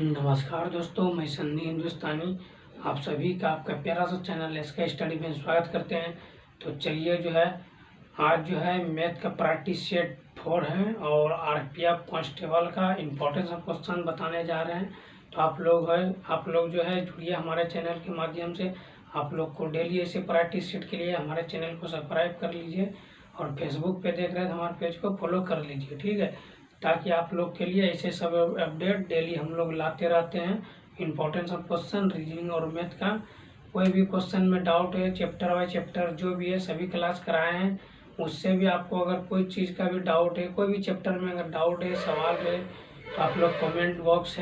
नमस्कार दोस्तों, मैं सन्नी हिंदुस्तानी आप सभी का आपका प्यारा सा चैनल एसके स्टडी में स्वागत करते हैं। तो चलिए आज मैथ का प्रैक्टिस सेट 4 है और आरपीएफ कांस्टेबल का इम्पोर्टेंस ऑफ क्वेश्चन बताने जा रहे हैं। तो आप लोग जुड़िए हमारे चैनल के माध्यम से। आप लोग को डेली ऐसे प्रैक्टिस सेट के लिए हमारे चैनल को सब्सक्राइब कर लीजिए और फेसबुक पे देख रहे हैं तो हमारे पेज को फॉलो कर लीजिए, ठीक है, ताकि आप लोग के लिए ऐसे सब अपडेट डेली हम लोग लाते रहते हैं। इम्पोर्टेंस ऑफ क्वेश्चन, रीजनिंग और मैथ का कोई भी क्वेश्चन में डाउट है, चैप्टर बाय चैप्टर जो भी है सभी क्लास कराए हैं। उससे भी आपको अगर कोई चीज़ का भी डाउट है, कोई भी चैप्टर में अगर डाउट है, सवाल है, तो आप लोग कमेंट बॉक्स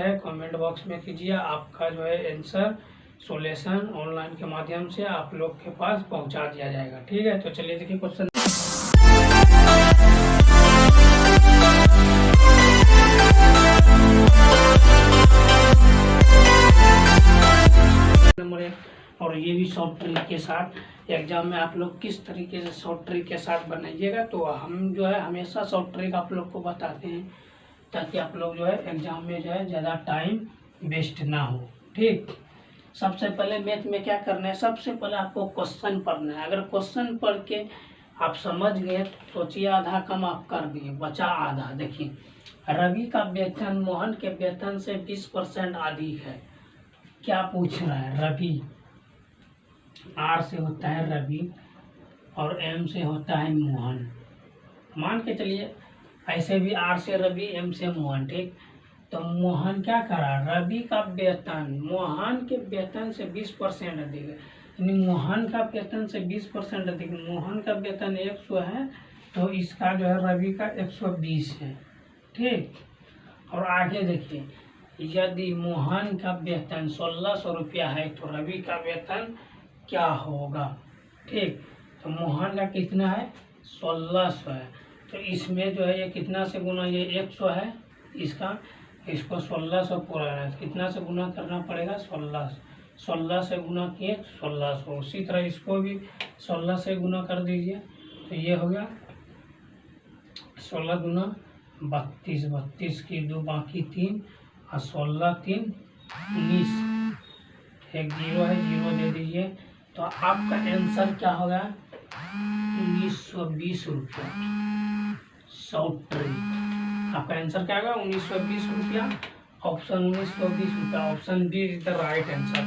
में कीजिए। आपका आंसर सॉल्यूशन ऑनलाइन के माध्यम से आप लोग के पास पहुंचा दिया जाएगा, ठीक है। तो चलिए देखिए क्वेश्चन नंबर 1। और ये भी शॉर्ट ट्रिक के साथ एग्जाम में आप लोग किस तरीके से शॉर्ट ट्रिक के साथ बनाइएगा। तो हम हमेशा शॉर्ट ट्रिक आप लोग को बताते हैं ताकि आप लोग एग्जाम में ज़्यादा टाइम वेस्ट ना हो, ठीक। सबसे पहले मैथ में क्या करना है, सबसे पहले आपको क्वेश्चन पढ़ना है। अगर क्वेश्चन पढ़ के आप समझ गए तो सोचिए आधा कम आप कर दिए, बचा आधा। देखिए, रवि का वेतन मोहन के वेतन से 20% अधिक है। क्या पूछ रहा है, रवि आर से होता है रवि और एम से होता है मोहन। मान के चलिए ऐसे भी आर से रवि एम से मोहन, ठीक। तो मोहन क्या करा, रवि का वेतन मोहन के वेतन से 20% अधिक है, यानी मोहन का वेतन से 20% अधिक। मोहन का वेतन 100 है तो इसका रवि का 120 है, ठीक। और आगे देखिए, यदि मोहन का वेतन 1600 रुपया है तो रवि का वेतन क्या होगा, ठीक। तो मोहन का कितना है, 1600 है। तो इसमें ये कितना से गुना, ये 100 है, इसको 1600 पूरा है, कितना से गुना करना पड़ेगा, 16 से गुना किए 1600। उसी तरह इसको भी 16 से गुना कर दीजिए तो ये हो गया 16 गुना 32, 32 की 2 बाकी 3 और 16 3 19, एक जीरो है, जीरो दे दीजिए। तो आपका आंसर क्या होगा, 1920 रुपया। शॉर्ट ट्रिक आपका आंसर क्या होगा, 1920 रुपया। ऑप्शन 1920 रुपया, option B is the right answer.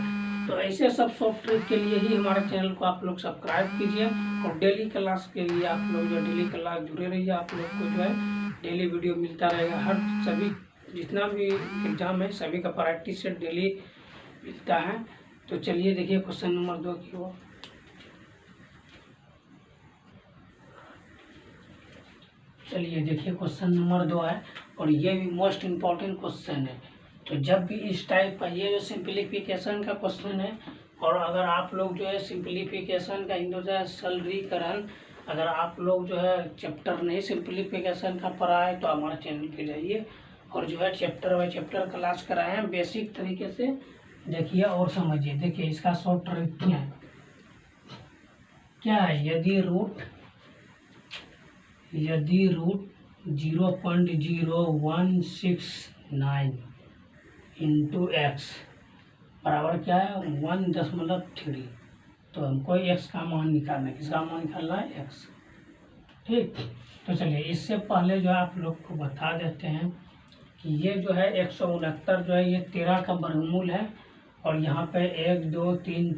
तो ऐसे सब शॉर्ट ट्रिक के लिए ही हमारे चैनल को आप लोग सब्सक्राइब कीजिए और डेली क्लास के लिए आप लोग डेली क्लास जुड़े रहिए। आप लोग को डेली वीडियो मिलता रहेगा। हर सभी जितना भी एग्जाम है सभी का प्रैक्टिस से डेली मिलता है। तो चलिए देखिए क्वेश्चन नंबर 2 की ओर। चलिए देखिए क्वेश्चन नंबर 2 है और ये भी मोस्ट इम्पॉर्टेंट क्वेश्चन है। तो जब भी इस टाइप का ये सिंप्लीफिकेशन का क्वेश्चन है, और अगर आप लोग सिंप्लीफिकेशन का सरलीकरण अगर आप लोग चैप्टर नहीं सिंप्लीफिकेशन का पढ़ा है तो हमारे चैनल पे जाइए और चैप्टर बाय चैप्टर क्लास कराए हैं बेसिक तरीके से, देखिए और समझिए। देखिए इसका शॉर्ट ट्रिक क्या है, यदि रूट 0.0169 इंटू एक्स बराबर क्या है 1.3। तो हमको एक्स का मान निकालना है, किसका मान निकालना है, एक्स, ठीक। तो चलिए इससे पहले आप लोग को बता देते हैं कि ये 169 ये 13 का वर्गमूल है और यहाँ पे 1 2 3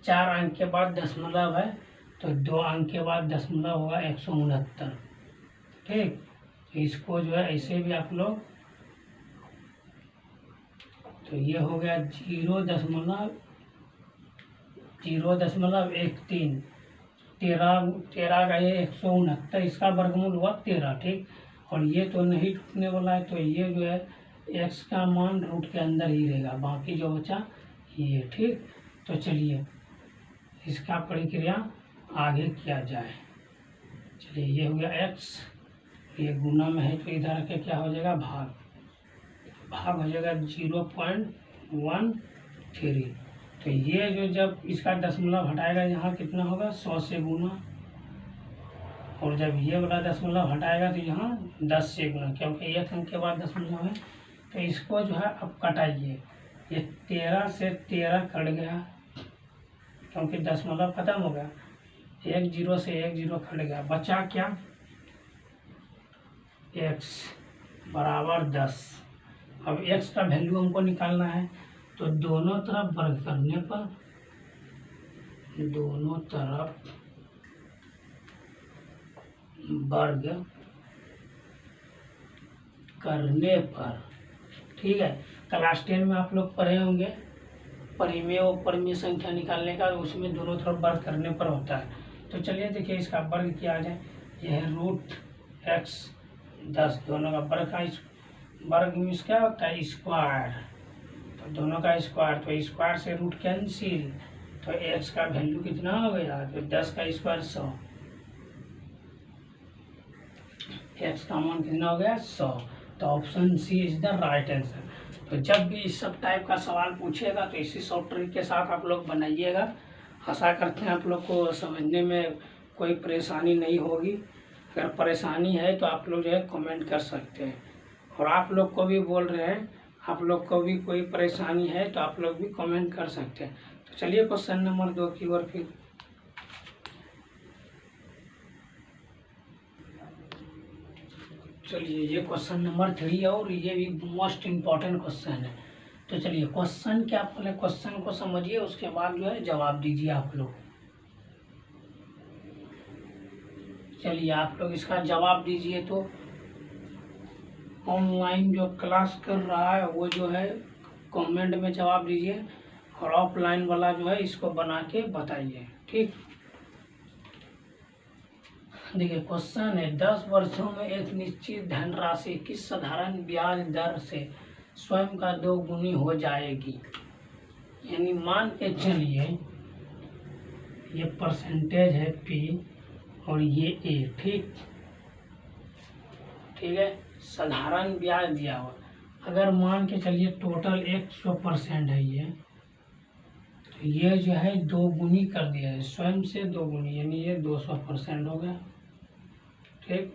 4 अंक के बाद दशमलव है, तो 2 अंक के बाद दशमलव होगा 169, ठीक। इसको ऐसे भी आप लोग, तो ये हो गया 0.013, 13 का ये 169, इसका वर्गमूल हुआ 13, ठीक। और ये तो नहीं टूटने वाला है, तो ये एक्स का मान रूट के अंदर ही रहेगा, बाकी जो बचा ये, ठीक। तो चलिए इसका प्रक्रिया आगे किया जाए। चलिए ये हो गया एक्स, ये गुना में है तो इधर के क्या हो जाएगा, भाग हो जाएगा 0.13। तो ये जब इसका दशमलव हटाएगा यहाँ कितना होगा, 100 से गुना, और जब ये वाला दशमलव हटाएगा तो यहाँ 10 से गुना, क्योंकि एक अंक के बाद दशमलव है तो इसको जो है अब कटाइए। ये 13 से 13 कट गया क्योंकि दशमलव खत्म हो गया। 1 0 से 1 0 कट गया, बचा क्या? x बराबर 10। अब x का वैल्यू हमको निकालना है, तो दोनों तरफ वर्ग करने पर, दोनों तरफ वर्ग करने पर, ठीक है। क्लास 10 में आप लोग पढ़े होंगे परिमेय और परिमेय संख्या निकालने का, उसमें दोनों तरफ वर्ग करने पर होता है। तो चलिए देखिए इसका वर्ग क्या आ जाए। यह है √x 10, दोनों का वर्ग का वर्ग मीन्स क्या होता है? स्क्वायर। तो दोनों का स्क्वायर, तो स्क्वायर से रूट कैंसिल, तो x का वैल्यू कितना हो गया? तो 10 का स्क्वायर 100, x का मान कितना हो गया? 100। तो option C is the right answer. तो जब भी इस सब टाइप का सवाल पूछेगा तो इसी शॉर्ट ट्रिक के साथ आप लोग बनाइएगा। आशा करते हैं आप लोग को समझने में कोई परेशानी नहीं होगी। अगर परेशानी है तो आप लोग जो है कमेंट कर सकते हैं, और आप लोग को भी बोल रहे हैं, आप लोग को भी कोई परेशानी है तो आप लोग भी कमेंट कर सकते हैं। तो चलिए क्वेश्चन नंबर 2 की ओर फिर चलिए। ये क्वेश्चन नंबर 3 है और ये भी मोस्ट इम्पॉर्टेंट क्वेश्चन है। तो चलिए क्वेश्चन क्या, पहले क्वेश्चन को समझिए, उसके बाद जो है जवाब दीजिए आप लोग। चलिए आप लोग इसका जवाब दीजिए। तो ऑनलाइन जो क्लास कर रहा है वो जो है कमेंट में जवाब दीजिए, और ऑफलाइन वाला जो है इसको बना के बताइए, ठीक। देखिए क्वेश्चन है, 10 वर्षों में एक निश्चित धनराशि किस साधारण ब्याज दर से स्वयं का 2 गुनी हो जाएगी? यानी मान के चलिए ये परसेंटेज है P और ये A, ठीक है। साधारण ब्याज दिया हुआ, अगर मान के चलिए टोटल 100% है ये, तो ये जो है 2 गुनी कर दिया है, स्वयं से 2 गुनी, यानी ये 200% हो गया, ठीक।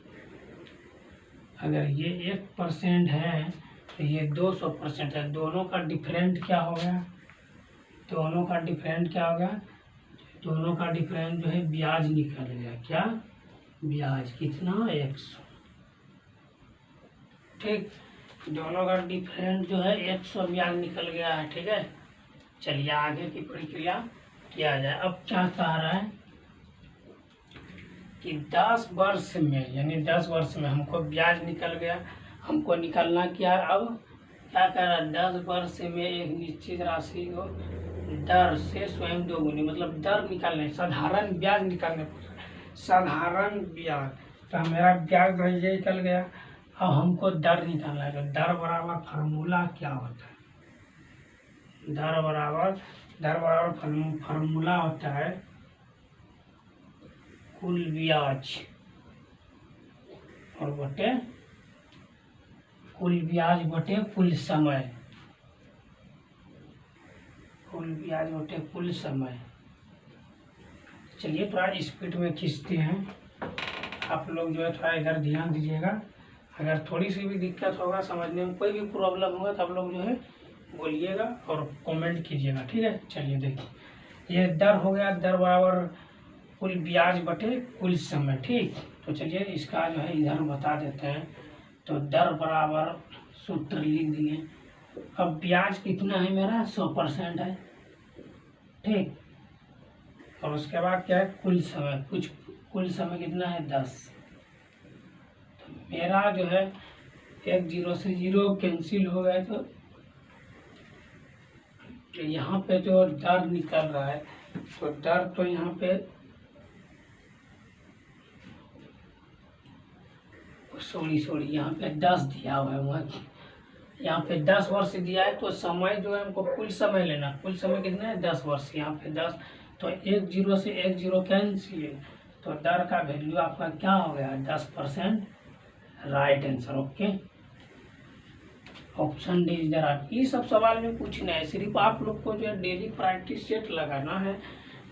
अगर ये 1% है तो ये 200% है। दोनों का डिफरेंट क्या हो गया? दोनों का डिफरेंट क्या हो गया? दोनों का डिफरेंट जो है ब्याज निकल गया। क्या? ब्याज कितना? 100, ठीक। दोनों का डिफरेंट जो है 100 ब्याज निकल गया है, ठीक है। चलिए आगे की प्रक्रिया किया जाए। अब क्या कह रहा है कि 10 वर्ष में, यानी 10 वर्ष में हमको ब्याज निकल गया, हमको निकालना क्या? अब क्या कर रहा है? 10 वर्ष में एक निश्चित राशि को दर से स्वयं 2 गुनी, मतलब दर निकालने, साधारण ब्याज निकालने, साधारण ब्याज। तो मेरा ब्याज जो ये निकल गया। अब हमको दर निकालना है, तो दर बराबर फार्मूला क्या होता है? दर बराबर फार्मूला होता है कुल ब्याज और बटे कुल ब्याज बटे कुल समय, कुल ब्याज बटे कुल समय। चलिए थोड़ा स्पीड में खींचते हैं, आप लोग जो है थोड़ा इधर ध्यान दीजिएगा। अगर थोड़ी सी भी दिक्कत होगा, समझने में कोई भी प्रॉब्लम होगा तो आप लोग जो है बोलिएगा और कमेंट कीजिएगा, ठीक है। चलिए देखिए ये दर हो गया, दर बराबर कुल ब्याज बटे कुल समय, ठीक। तो चलिए इसका जो है इधर बता देते हैं। तो दर बराबर सूत्र लिख दिए। अब ब्याज कितना है मेरा? 100% है, ठीक। और उसके बाद क्या है? कुल समय, कुल समय कितना है? 10। तो मेरा जो है 1 0 से 0 कैंसिल हो गया, तो यहाँ पे जो दर निकल रहा है, तो दर तो यहाँ पे सॉरी यहाँ पे 10 दिया हुआ है, वहाँ यहाँ पे 10 वर्ष दिया है। तो समय जो है हमको कुल समय लेना, कुल समय कितना है? 10 वर्ष। यहाँ पे 10, तो 1 0 से 1 0 कैंसिल, तो दर का वैल्यू आपका क्या हो गया? 10%, right answer, okay. Option D is the right. ये सब सवाल में पूछना है, सिर्फ आप लोग को जो है डेली प्रैक्टिस सेट लगाना है,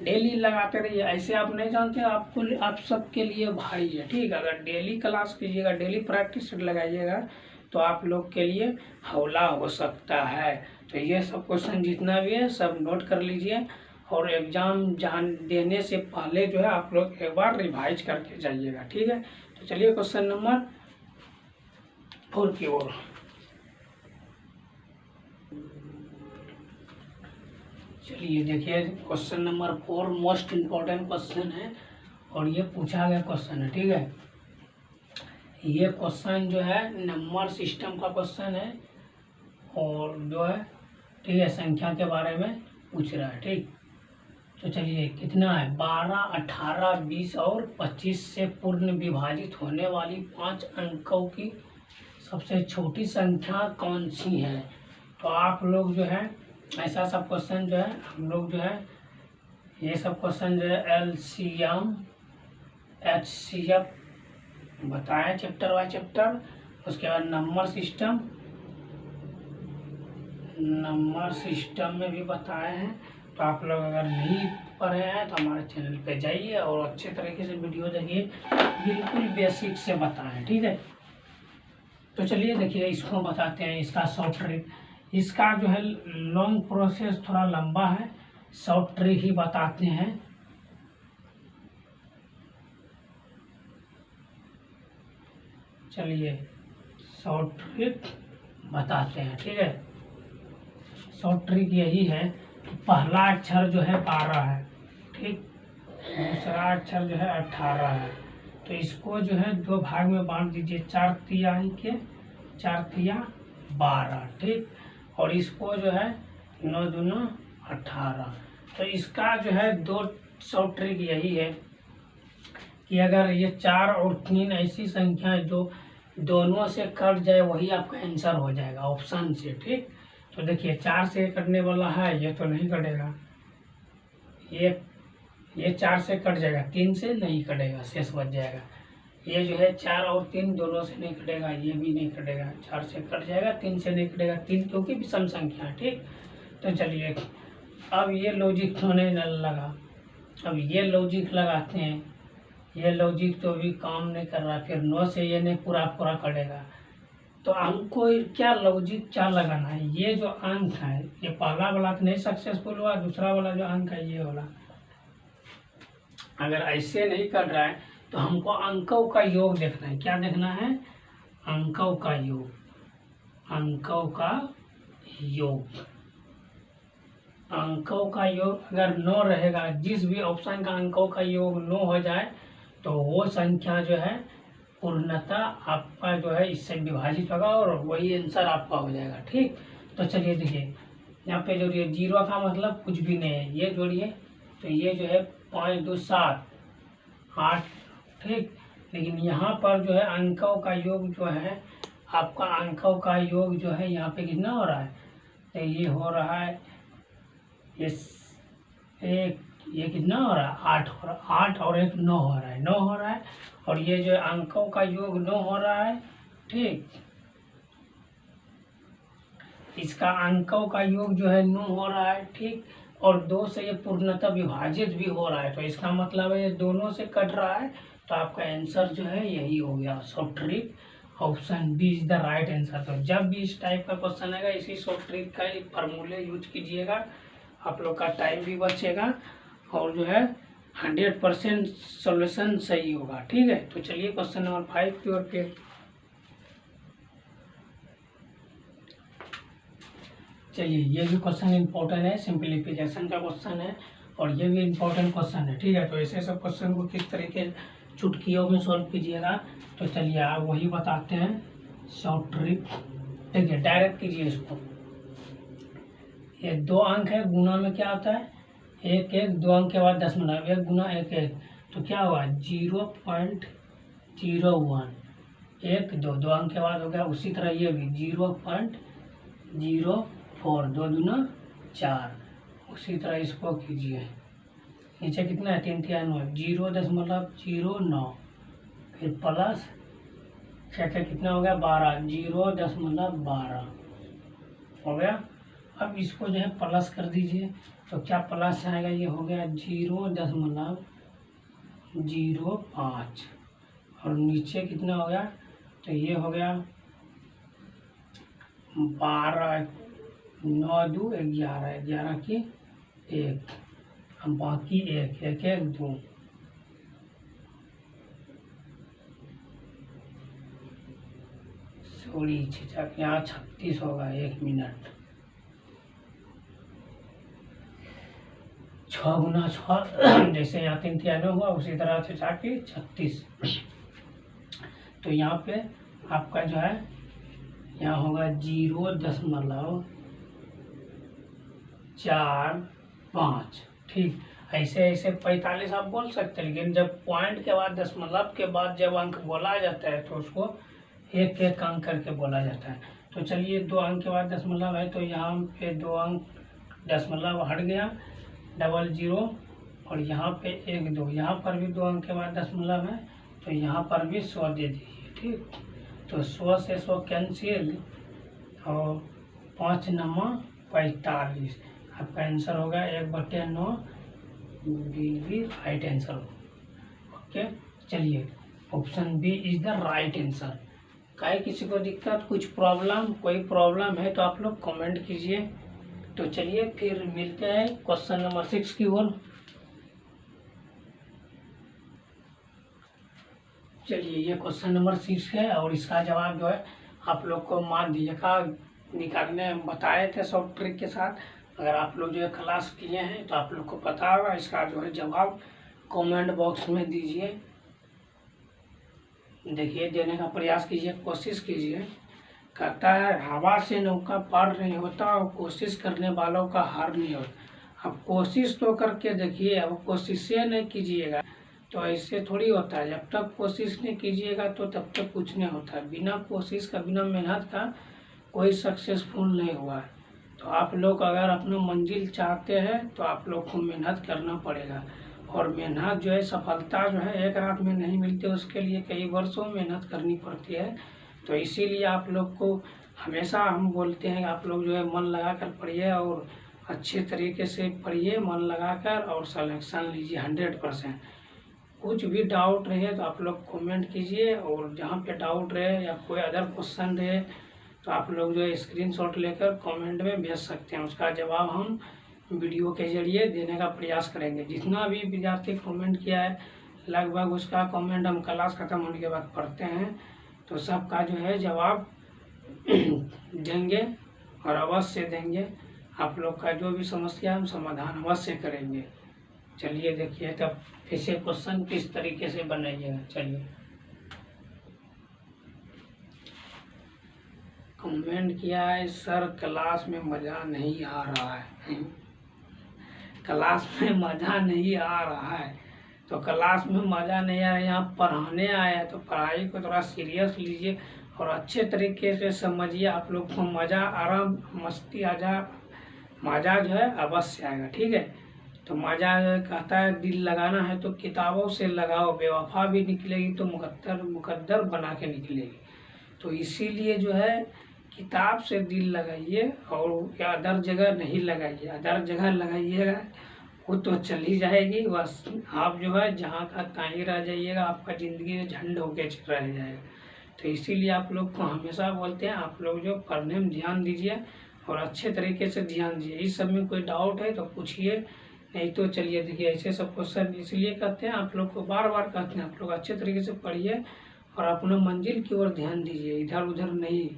डेली लगाते रहिए। ऐसे आप नहीं जानते, आपको आप सबके लिए भाई है, ठीक। अगर डेली क्लास कीजिएगा, डेली प्रैक्टिस सेट लगाइएगा, तो आप लोग के लिए हौला हो सकता है। तो ये सब क्वेश्चन जितना भी है सब नोट कर लीजिए, और एग्ज़ाम देने से पहले जो है आप लोग एक बार रिवाइज करके जाइएगा, ठीक है। तो चलिए क्वेश्चन नंबर 4 की ओर। चलिए देखिए, question number 4 most important question है, और ये पूछा गया क्वेश्चन है, ठीक है। ये क्वेश्चन जो है नंबर सिस्टम का क्वेश्चन है, और जो है ठीक है संख्या के बारे में पूछ रहा है, ठीक। तो चलिए कितना है, 12, 18, 20 और 25 से पूर्ण विभाजित होने वाली 5 अंकों की सबसे छोटी संख्या कौन सी है। तो आप लोग जो है ऐसा सब क्वेश्चन जो है हम लोग जो है ये सब क्वेश्चन जो है LCM HCF बताएं चैप्टर बाय चैप्टर। उसके बाद नंबर सिस्टम में भी बताए हैं। तो आप लोग अगर नहीं पढ़े हैं तो हमारे चैनल पे जाइए और अच्छे तरीके से वीडियो देखिए, बिल्कुल बेसिक से बताएं, ठीक है। तो चलिए देखिए इसको बताते हैं, इसका शॉर्ट ट्रिक। इसका जो है लॉन्ग प्रोसेस थोड़ा लंबा है, शॉर्ट ट्रिक ही बताते हैं। चलिए शॉर्ट ट्रिक बताते हैं, ठीक है। शॉर्ट ट्रिक यही है कि पहला अक्षर जो है 12 है, ठीक। दूसरा अक्षर जो है 18 है। तो इसको जो है 2 भाग में बांट दीजिए, 4 तिहाई के 4 तिया 12, ठीक। और इसको जो है 9 दूना 18। तो इसका जो है 2 शॉर्ट ट्रिक यही है कि अगर ये 4 और 3 ऐसी संख्या है जो दोनों से कट जाए, वही आपका आंसर हो जाएगा ऑप्शन से, ठीक। तो देखिए 4 से कटने वाला है, ये तो नहीं कटेगा, ये 4 से कट जाएगा, 3 से नहीं कटेगा, शेष बच जाएगा। ये जो है 4 और 3 दोनों से नहीं कटेगा, ये भी नहीं कटेगा, 4 से कट जाएगा, 3 से नहीं कटेगा, 3 क्योंकि विषम संख्या है, ठीक। तो चलिए अब ये लॉजिक होने लगा, अब ये लॉजिक लगाते हैं। ये लॉजिक तो भी काम नहीं कर रहा, फिर 9 से ये नहीं पूरा कटेगा। तो हमको क्या लॉजिक क्या लगाना है, ये जो अंक है ये पहला वाला तो नहीं सक्सेसफुल हुआ, दूसरा वाला जो अंक है ये वाला अगर ऐसे नहीं कर रहा है तो हमको अंकों का योग देखना है। क्या देखना है, अंकों का योग, अंकों का योग। अंकों का योग अगर 9 रहेगा, जिस भी ऑप्शन का अंकों का योग 9 हो जाए तो वो संख्या जो है पूर्णतः आपका जो है इससे विभाजित होगा और वही आंसर आपका हो जाएगा, ठीक। तो चलिए देखिए यहाँ पे जोड़िए, 0 का मतलब कुछ भी नहीं है, ये जोड़िए तो ये जो है 5 2 7 8, ठीक। लेकिन यहाँ पर जो है अंकों का योग जो है, आपका अंकों का योग जो है यहाँ पे कितना हो रहा है, तो ये हो रहा है ये कितना हो रहा है, 8 हो रहा है, 8 और 1 9 हो रहा है, 9 हो रहा है। और ये जो अंकों का योग 9 हो रहा है, ठीक। इसका अंकों का योग जो है 9 हो रहा है, ठीक। और 2 से ये पूर्णतः विभाजित भी हो रहा है, तो इसका मतलब है ये दोनों से कट रहा है। तो आपका आंसर जो है यही हो गया, short trick option B is the right answer. तो जब भी इस टाइप का क्वेश्चन आएगा, इसी शॉर्ट ट्रिक का फॉर्मूले यूज कीजिएगा, आप लोग का टाइम भी बचेगा और जो है 100% सॉल्यूशन सही होगा, ठीक है। तो चलिए क्वेश्चन नंबर 5 की ओर पे। चलिए ये भी क्वेश्चन इंपॉर्टेंट है, सिंप्लीफिकेशन का क्वेश्चन है और ये भी इंपॉर्टेंट क्वेश्चन है, ठीक है। तो ऐसे सब क्वेश्चन को किस तरीके चुटकियों में सॉल्व कीजिएगा, तो चलिए आप वही बताते हैं शॉर्ट ट्रिक। देखिए डायरेक्ट कीजिए इसको, ये 2 अंक है, गुना में क्या होता है 1 1, 2 अंक के बाद 10 मिनट, 1 गुना 1 1, तो क्या हुआ 0.01, 1 2, 2 अंक के बाद हो गया। उसी तरह ये भी 0.04, 2 दूना 4, उसी तरह इसको कीजिए। नीचे कितना है 3 3 9, 0.09, फिर प्लस 6 कितना हो गया 12, 0.12 हो गया। अब इसको जो है प्लस कर दीजिए, तो क्या प्लस आएगा, ये हो गया 0.05 और नीचे कितना हो गया, तो ये हो गया 12 9 2 11, 11 की 1, अब बाकी 1 1 1 2, सॉरी यहाँ 36 होगा, 1 मिनट। 6 गुना 6 जैसे यहाँ 3 93 हुआ, उसी तरह से जाके 36। तो यहाँ पे आपका जो है यहाँ होगा 0.45। ठीक, ऐसे ऐसे 45 आप बोल सकते हैं, लेकिन जब पॉइंट के बाद दशमलव के बाद जब अंक बोला जाता है तो उसको एक एक अंक करके बोला जाता है। तो चलिए 2 अंक के बाद दशमलव है, तो यहाँ पे 2 अंक दशमलव हट गया, 00, और यहाँ पे 1 2, यहाँ पर भी 2 अंक के बाद दशमलव है, तो यहाँ पर भी 100 दे दीजिए। ठीक, तो 100 से 100 कैंसिल, और 5 9 45, आपका आंसर होगा 1/9, बी राइट आंसर होगा। ओके, चलिए option B is the right answer. काहे किसी को दिक्कत, कुछ प्रॉब्लम, कोई प्रॉब्लम है तो आप लोग कमेंट कीजिए। तो चलिए फिर मिलते हैं क्वेश्चन नंबर 6 की ओर। चलिए ये क्वेश्चन नंबर 6 है, और इसका जवाब जो है आप लोग को माध्यिका निकालने बताए थे सब ट्रिक के साथ। अगर आप लोग जो है क्लास किए हैं तो आप लोग को पता होगा। इसका जो है जवाब कमेंट बॉक्स में दीजिए, देखिए देने का प्रयास कीजिए, कोशिश कीजिए। कहता है हवा से नौका पार नहीं होता और कोशिश करने वालों का हार नहीं होता। अब कोशिश तो करके देखिए, अब कोशिश नहीं कीजिएगा तो ऐसे थोड़ी होता है। जब तक कोशिश नहीं कीजिएगा तो तब तक कुछ नहीं होता है। बिना कोशिश का, बिना मेहनत का कोई सक्सेसफुल नहीं हुआ है। तो आप लोग अगर अपना मंजिल चाहते हैं तो आप लोग को मेहनत करना पड़ेगा, और मेहनत जो है, सफलता जो है एक रात में नहीं मिलती, उसके लिए कई वर्षों मेहनत करनी पड़ती है। तो इसीलिए आप लोग को हमेशा हम बोलते हैं आप लोग जो है मन लगा कर पढ़िए, और अच्छे तरीके से पढ़िए मन लगा कर, और सलेक्शन लीजिए 100%। कुछ भी डाउट रहे तो आप लोग कमेंट कीजिए, और जहाँ पे डाउट रहे या कोई अदर क्वेश्चन रहे तो आप लोग जो है स्क्रीनशॉट लेकर कमेंट में भेज सकते हैं। उसका जवाब हम वीडियो के जरिए देने का प्रयास करेंगे। जितना भी विद्यार्थी कमेंट किया है लगभग उसका कमेंट हम क्लास खत्म होने के बाद पढ़ते हैं, तो सबका जो है जवाब देंगे, और अवश्य देंगे। आप लोग का जो भी समस्या हम समाधान अवश्य करेंगे। चलिए देखिए तब ऐसे क्वेश्चन किस तरीके से बनाइएगा। चलिए कमेंट किया है, सर क्लास में मज़ा नहीं आ रहा है। क्लास में मज़ा नहीं आ रहा है, तो क्लास में मज़ा नहीं आ रहा है, यहाँ पढ़ाने आया तो पढ़ाई को थोड़ा सीरियस लीजिए और अच्छे तरीके से समझिए। आप लोग को मज़ा, आराम, मस्ती मज़ा जो है अवश्य आएगा। ठीक है, तो मज़ा कहता है दिल लगाना है तो किताबों से लगाओ, बेवफा भी निकलेगी तो मुकद्दर बना के निकलेगी। तो इसीलिए जो है किताब से दिल लगाइए, और अदर जगह नहीं लगाइए। अदर जगह लगाइएगा वो तो चली जाएगी, बस आप जो है जहाँ का तहाँ ही रह जाइएगा, आपका ज़िंदगी में झंड होके रह जाएगा। तो इसीलिए आप लोग को हमेशा बोलते हैं आप लोग जो पढ़ने में ध्यान दीजिए, और अच्छे तरीके से ध्यान दीजिए। इस सब में कोई डाउट है तो पूछिए, नहीं तो चलिए देखिए ऐसे सब क्वेश्चन इसलिए कहते हैं, आप लोग को बार बार कहते हैं आप लोग अच्छे तरीके से पढ़िए और अपना मंजिल की ओर ध्यान दीजिए, इधर उधर नहीं।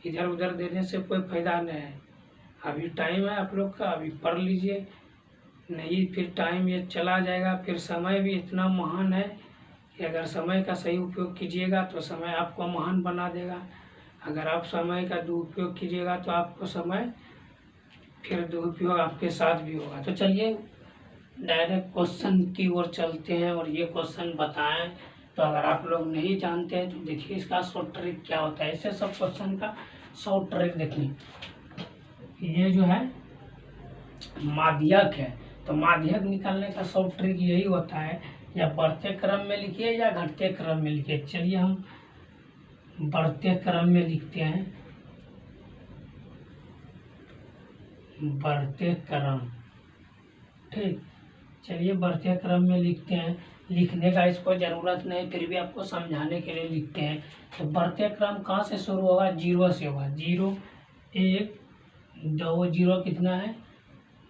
इधर उधर देने से कोई फायदा नहीं है। अभी टाइम है आप लोग का, अभी पढ़ लीजिए, नहीं फिर टाइम ये चला जाएगा। फिर समय भी इतना महान है कि अगर समय का सही उपयोग कीजिएगा तो समय आपको महान बना देगा। अगर आप समय का दुरुपयोग कीजिएगा तो आपको समय फिर दुरुपयोग आपके साथ भी होगा। तो चलिए डायरेक्ट क्वेश्चन की ओर चलते हैं, और ये क्वेश्चन बताएं। तो अगर आप लोग नहीं जानते हैं तो देखिए इसका शॉर्ट ट्रिक क्या होता है। ऐसे सब क्वेश्चन का शॉर्ट ट्रिक देखिए। ये जो है माध्यक है, तो माध्यक निकालने का शॉर्ट ट्रिक यही होता है, या बढ़ते क्रम में लिखिए या घटते क्रम में लिखिए। चलिए हम बढ़ते क्रम में लिखते हैं, बढ़ते क्रम। ठीक, चलिए बढ़ते क्रम में लिखते हैं। लिखने का इसको ज़रूरत नहीं, फिर भी आपको समझाने के लिए लिखते हैं। तो बढ़ते क्रम कहाँ से शुरू होगा? 0 से होगा। 0 एक, 2 जीरो कितना है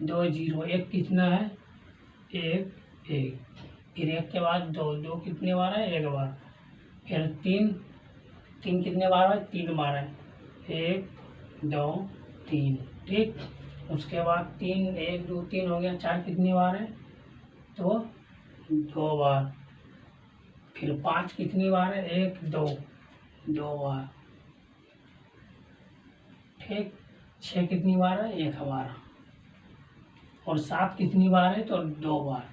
2 जीरो, एक कितना है 1 1, फिर 1 के बाद 2 2 कितने बार है 1 बार, फिर 3 3 कितने बार है 3 बार है 1 2 3, ठीक। उसके बाद 3 1 2 3 हो गया, 4 कितनी बार है तो 2 बार, फिर 5 कितनी बार है 1 2 2 बार, ठीक। 6 कितनी बार है 1 बार, और 7 कितनी बार है तो 2 बार।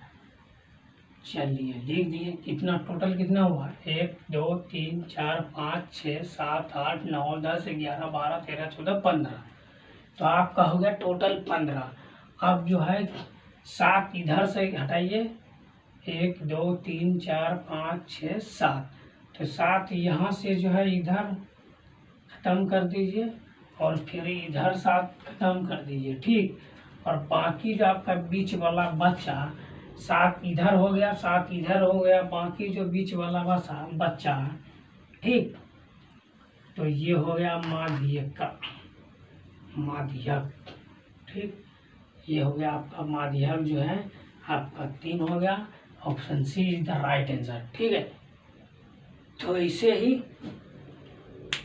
चलिए लिख दिए, कितना टोटल कितना हुआ 1 2 3 4 5 6 7 8 9 10 11 12 13 14 15, तो आपका हो गया टोटल 15। अब जो है 7 इधर से हटाइए, 1 2 3 4 5 6 7, तो 7 यहाँ से जो है इधर ख़त्म कर दीजिए और फिर इधर 7 ख़त्म कर दीजिए, ठीक। और बाकी जो आपका बीच वाला बचा 7 इधर हो गया 7 इधर हो गया, बाकी जो बीच वाला बच्चा, ठीक। तो ये हो गया माध्यक का माध्यक, ठीक। ये हो गया आपका माध्यक जो है आपका 3 हो गया, option C is the right answer, ठीक है। तो ऐसे ही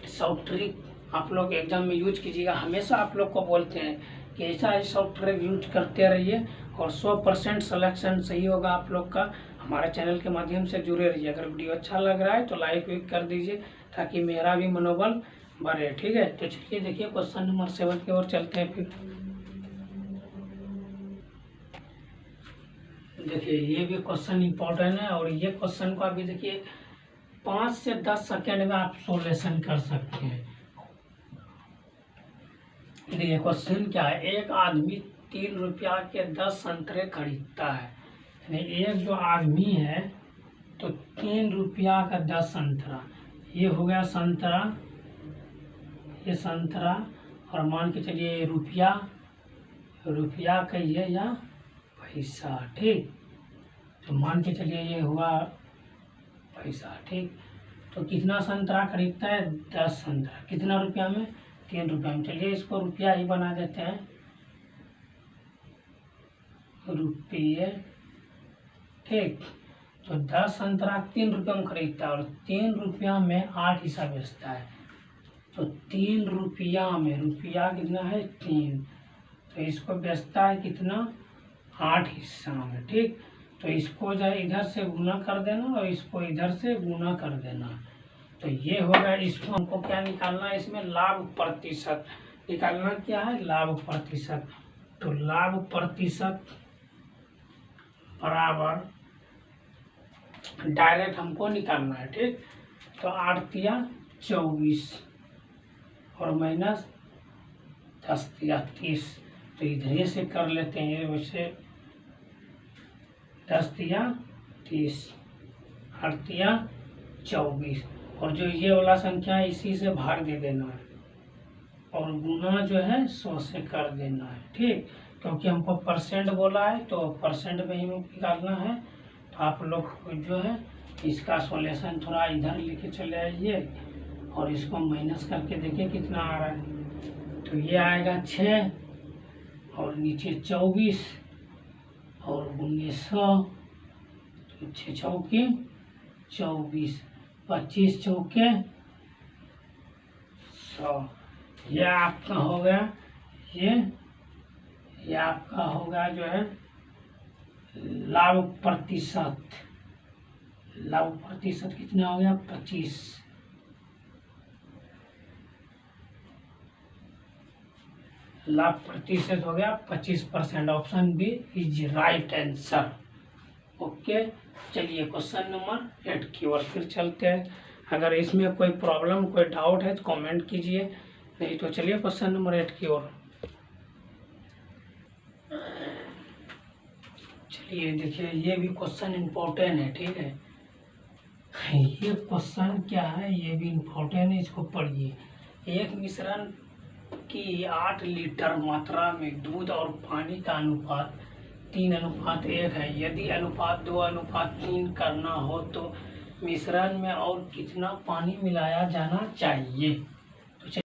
शॉर्ट ट्रिक आप लोग एग्जाम में यूज कीजिएगा। हमेशा आप लोग को बोलते हैं कि ऐसा ही शॉर्ट ट्रिक यूज करते रहिए और 100% सिलेक्शन सही होगा आप लोग का। हमारे चैनल के माध्यम से जुड़े रहिए। अगर वीडियो अच्छा लग रहा है तो लाइक भी कर दीजिए ताकि मेरा भी मनोबल बढ़े, ठीक है। तो चलिए देखिए क्वेश्चन नंबर 7 की ओर चलते हैं। फिर देखिए ये भी क्वेश्चन इम्पोर्टेंट है और ये क्वेश्चन को अभी देखिए 5 से 10 सेकेंड में आप सोल्यूशन कर सकते हैं। देखिए क्वेश्चन क्या है, एक आदमी 3 रुपया के 10 संतरे खरीदता है। यानी एक जो आदमी है तो 3 रुपया का 10 संतरा, ये हो गया संतरा, ये संतरा, और मान के चलिए रुपया, रुपया कहिए या पैसा, ठीक। तो मान के चलिए ये हुआ पैसा, ठीक। तो कितना संतरा खरीदता है 10 संतरा, कितना रुपया में 3 रुपया में। चलिए इसको रुपया ही बना देते हैं, रुपये, ठीक। तो 10 संतरा 3 रुपया में खरीदता है और 3 रुपया में 8 हिस्सा बेचता है। तो 3 रुपया में, रुपया कितना है 3, तो इसको बेचता है कितना 8 हिस्सा में, ठीक। तो इसको जो है इधर से गुना कर देना और इसको इधर से गुना कर देना, तो ये होगा। इसको हमको क्या निकालना है, इसमें लाभ प्रतिशत निकालना, क्या है लाभ प्रतिशत। तो लाभ प्रतिशत बराबर डायरेक्ट हमको निकालना है, ठीक। तो 8 तिया 24 और माइनस 10 तिया 30, तो इधर से कर लेते हैं वैसे 10 तिया 30, 8 तिया 24, और जो ये वाला संख्या है इसी से भाग दे देना है और गुना जो है 100 से कर देना है, ठीक। क्योंकि हमको परसेंट बोला है तो परसेंट में ही निकालना है। तो आप लोग जो है इसका सॉल्यूशन थोड़ा इधर लेके चले आइए और इसको माइनस करके देखिए कितना आ रहा है। तो ये आएगा 6 और नीचे 24 और 1900, तो 6 चौके 24, 25 चौके 100। ये आपका हो गया, ये आपका होगा जो है लाभ प्रतिशत। लाभ प्रतिशत कितना हो गया 25। लाभ प्रतिशत हो गया 25%। Option B is right answer. Okay, चलिए क्वेश्चन नंबर 8 की ओर फिर चलते हैं। अगर इसमें कोई प्रॉब्लम कोई डाउट है तो कमेंट कीजिए, नहीं तो चलिए क्वेश्चन नंबर 8 की ओर। चलिए देखिए ये भी क्वेश्चन इम्पोर्टेंट है, ठीक है। ये क्वेश्चन क्या है, ये भी इम्पोर्टेंट है, इसको पढ़िए। एक मिश्रण की 8 लीटर मात्रा में दूध और पानी का अनुपात 3:1 है। यदि अनुपात 2:3 करना हो तो मिश्रण में और कितना पानी मिलाया जाना चाहिए।